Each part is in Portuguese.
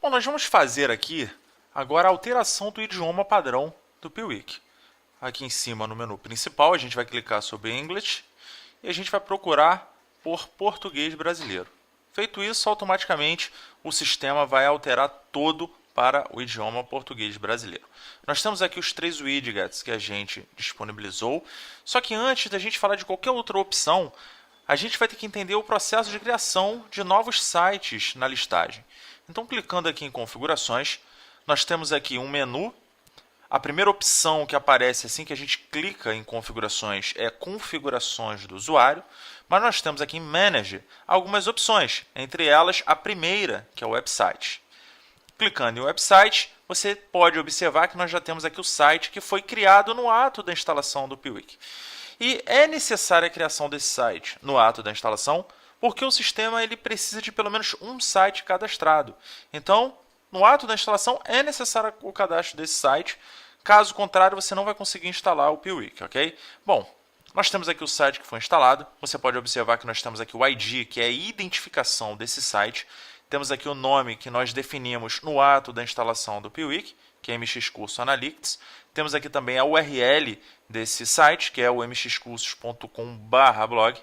Bom, nós vamos fazer aqui agora a alteração do idioma padrão do Piwik. Aqui em cima no menu principal a gente vai clicar sobre English e a gente vai procurar por português brasileiro. Feito isso, automaticamente o sistema vai alterar todo para o idioma português brasileiro. Nós temos aqui os 3 widgets que a gente disponibilizou, só que antes da gente falar de qualquer outra opção, a gente vai ter que entender o processo de criação de novos sites na listagem. Então, clicando aqui em configurações, nós temos aqui um menu. A primeira opção que aparece assim que a gente clica em configurações é configurações do usuário, mas nós temos aqui em Manager algumas opções, entre elas a primeira, que é o website. Clicando em website, você pode observar que nós já temos aqui o site que foi criado no ato da instalação do Piwik. E é necessária a criação desse site no ato da instalação, porque o sistema ele precisa de pelo menos um site cadastrado. Então, no ato da instalação é necessário o cadastro desse site, caso contrário você não vai conseguir instalar o Piwik, ok? Bom, nós temos aqui o site que foi instalado, você pode observar que nós temos aqui o ID, que é a identificação desse site, temos aqui o nome que nós definimos no ato da instalação do Piwik, que é MX Curso Analytics, temos aqui também a URL desse site, que é o mxcursos.com/blog,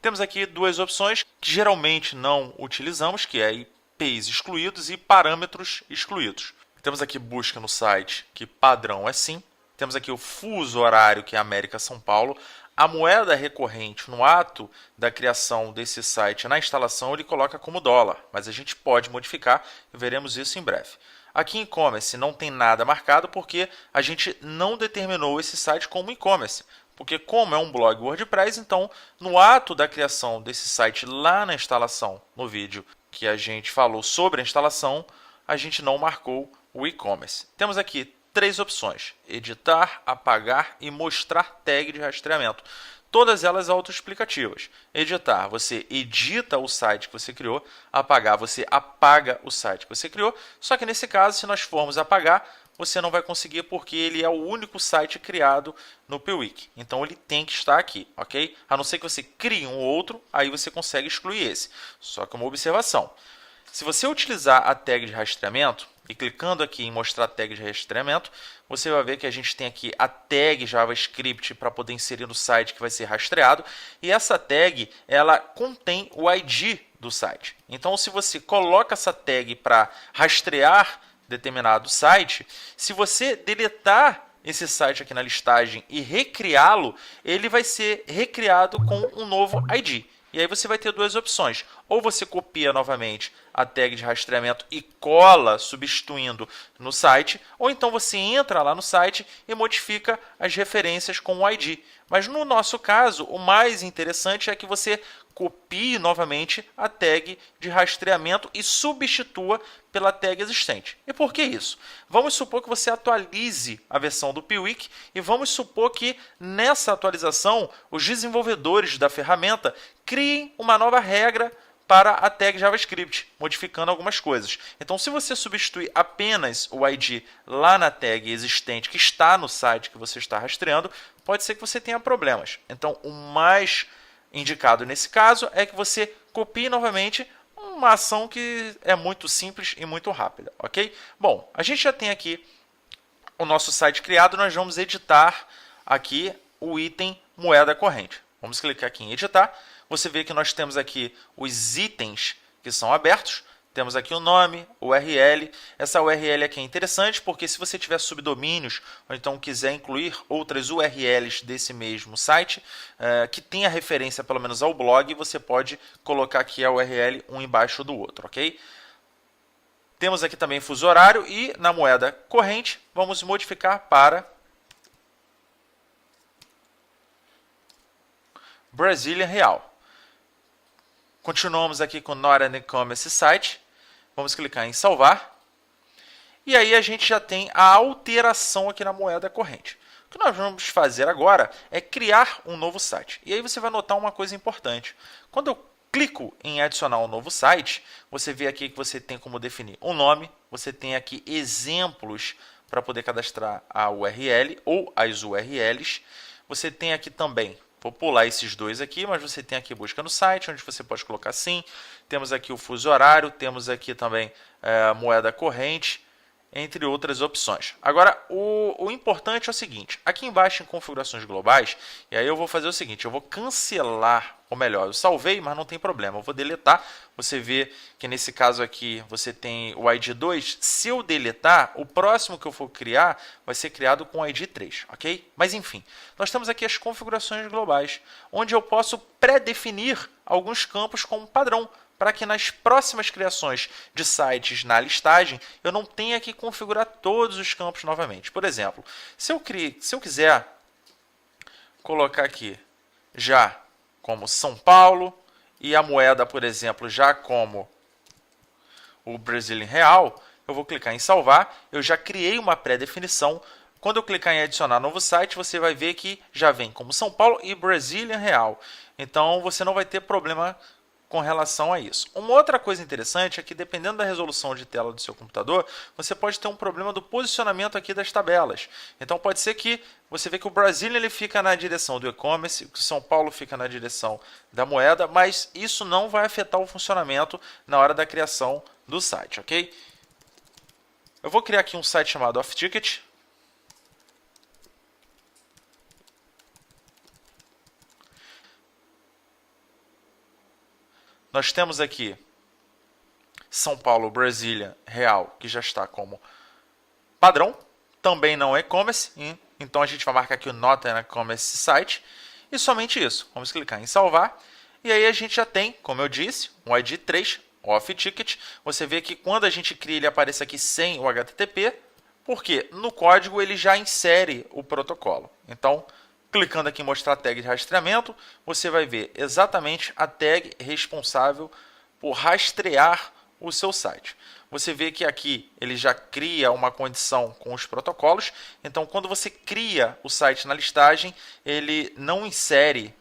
temos aqui duas opções que geralmente não utilizamos, que é IPs excluídos e parâmetros excluídos. Temos aqui busca no site, que padrão é sim. Temos aqui o fuso horário, que é América-São Paulo. A moeda recorrente no ato da criação desse site na instalação ele coloca como dólar, mas a gente pode modificar e veremos isso em breve. Aqui em e-commerce não tem nada marcado porque a gente não determinou esse site como e-commerce. Porque como é um blog WordPress, então no ato da criação desse site lá na instalação, no vídeo que a gente falou sobre a instalação, a gente não marcou o e-commerce. Temos aqui 3 opções: editar, apagar e mostrar tag de rastreamento. Todas elas autoexplicativas. Editar, você edita o site que você criou. Apagar, você apaga o site que você criou. Só que nesse caso, se nós formos apagar, você não vai conseguir porque ele é o único site criado no Piwik. Então ele tem que estar aqui, ok? A não ser que você crie um outro, aí você consegue excluir esse. Só que uma observação. Se você utilizar a tag de rastreamento, e clicando aqui em mostrar tag de rastreamento, você vai ver que a gente tem aqui a tag JavaScript para poder inserir no site que vai ser rastreado. E essa tag, ela contém o ID do site. Então, se você coloca essa tag para rastrear determinado site, se você deletar esse site aqui na listagem e recriá-lo, ele vai ser recriado com um novo ID. E aí você vai ter 2 opções. Ou você copia novamente a tag de rastreamento e cola substituindo no site, ou então você entra lá no site e modifica as referências com o ID. Mas no nosso caso, o mais interessante é que você copie novamente a tag de rastreamento e substitua pela tag existente. E por que isso? Vamos supor que você atualize a versão do Piwik e vamos supor que nessa atualização os desenvolvedores da ferramenta criem uma nova regra para a tag JavaScript, modificando algumas coisas. Então, se você substituir apenas o ID lá na tag existente que está no site que você está rastreando, pode ser que você tenha problemas. Então, o mais indicado nesse caso é que você copie novamente uma ação que é muito simples e muito rápida, ok? Bom, a gente já tem aqui o nosso site criado, nós vamos editar aqui o item moeda corrente. Vamos clicar aqui em editar. Você vê que nós temos aqui os itens que são abertos. Temos aqui o nome, URL. Essa URL aqui é interessante porque se você tiver subdomínios ou então quiser incluir outras URLs desse mesmo site, que tenha referência pelo menos ao blog, você pode colocar aqui a URL um embaixo do outro, ok? Temos aqui também fuso horário e na moeda corrente vamos modificar para Brazilian Real. Continuamos aqui com Not an E-Commerce Site. Vamos clicar em salvar. E aí a gente já tem a alteração aqui na moeda corrente. O que nós vamos fazer agora é criar um novo site. E aí você vai notar uma coisa importante. Quando eu clico em adicionar um novo site, você vê aqui que você tem como definir um nome. Você tem aqui exemplos para poder cadastrar a URL ou as URLs. Você tem aqui também Vou pular esses dois aqui, mas você tem aqui busca no site, onde você pode colocar sim. Temos aqui o fuso horário, temos aqui também moeda corrente, entre outras opções. Agora, o importante é o seguinte, aqui embaixo em configurações globais, e aí eu vou fazer o seguinte, eu vou cancelar, ou melhor, eu salvei, mas não tem problema, eu vou deletar. Você vê que nesse caso aqui você tem o ID 2, se eu deletar, o próximo que eu for criar vai ser criado com o ID 3, ok? Mas enfim, nós temos aqui as configurações globais, onde eu posso pré-definir alguns campos como padrão, para que nas próximas criações de sites na listagem eu não tenha que configurar todos os campos novamente. Por exemplo, se eu quiser colocar aqui já como São Paulo e a moeda, por exemplo, já como o Brazilian Real, eu vou clicar em salvar, eu já criei uma pré-definição. Quando eu clicar em adicionar novo site, você vai ver que já vem como São Paulo e Brazilian Real. Então você não vai ter problema com relação a isso. Uma outra coisa interessante é que, dependendo da resolução de tela do seu computador, você pode ter um problema do posicionamento aqui das tabelas. Então pode ser que você vê que o Brasília ele fica na direção do e-commerce, que o São Paulo fica na direção da moeda, mas isso não vai afetar o funcionamento na hora da criação do site, ok? Eu vou criar aqui um site chamado OffTicket. Nós temos aqui São Paulo, Brasília, Real, que já está como padrão. Também não é e-commerce, então a gente vai marcar aqui o Not an e-commerce site. E somente isso. Vamos clicar em salvar. E aí a gente já tem, como eu disse, um ID 3, OffTicket. Você vê que quando a gente cria, ele aparece aqui sem o HTTP, porque no código ele já insere o protocolo. Então, clicando aqui em mostrar tag de rastreamento, você vai ver exatamente a tag responsável por rastrear o seu site. Você vê que aqui ele já cria uma condição com os protocolos. Então, quando você cria o site na listagem, ele não insere.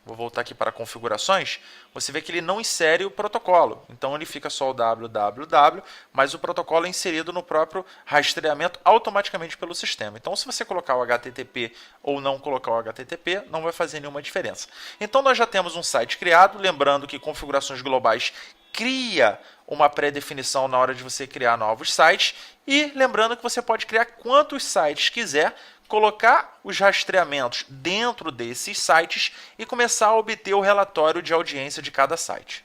Vou voltar aqui para configurações. Você vê que ele não insere o protocolo. Então, ele fica só o www, mas o protocolo é inserido no próprio rastreamento automaticamente pelo sistema. Então, se você colocar o HTTP ou não colocar o HTTP, não vai fazer nenhuma diferença. Então, nós já temos um site criado. Lembrando que configurações globais cria uma pré-definição na hora de você criar novos sites. E lembrando que você pode criar quantos sites quiser, colocar os rastreamentos dentro desses sites e começar a obter o relatório de audiência de cada site.